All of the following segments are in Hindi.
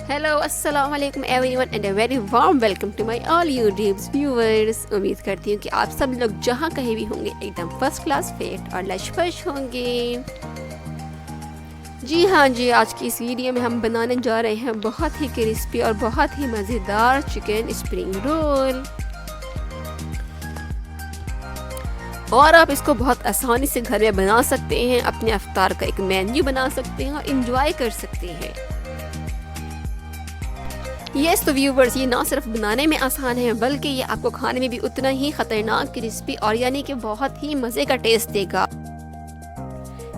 हेलो अस्सलाम वालेकुम everyone and a very warm welcome to my all YouTubes viewers. उम्मीद करती हूँ कि आप सब लोग जहाँ कहीं भी होंगे एकदम फर्स्ट क्लास फिट और लशपश होंगे। जी हाँ जी, आज की इस वीडियो में हम बनाने जा रहे हैं बहुत ही क्रिस्पी और बहुत ही मज़ेदार चिकन स्प्रिंग रोल। और आप इसको बहुत आसानी से घर में बना सकते हैं, अपने अफ्तार का एक मेन्यू बना सकते हैं और इंजॉय कर सकते हैं। यस तो व्यूवर्स, ये ना सिर्फ बनाने में आसान है बल्कि ये आपको खाने में भी उतना ही खतरनाक क्रिस्पी और यानी कि बहुत ही मज़े का टेस्ट देगा।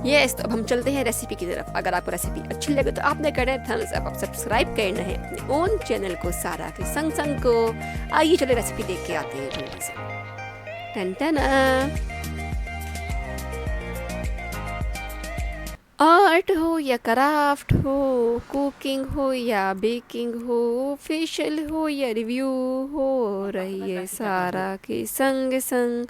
यस तो अब हम चलते हैं रेसिपी की तरफ। अगर आपको रेसिपी अच्छी लगे तो आपने करना है थम्स अप, सब्सक्राइब करना है अपने ओन चैनल को सारा के संग संग को। आइए चले रेसिपी देख के आते हैं जल्दी से। Ton ton. आर्ट हो या क्राफ्ट हो, कुकिंग हो या बेकिंग हो, फेशियल हो या रिव्यू हो, रहिए सारा के संग संग।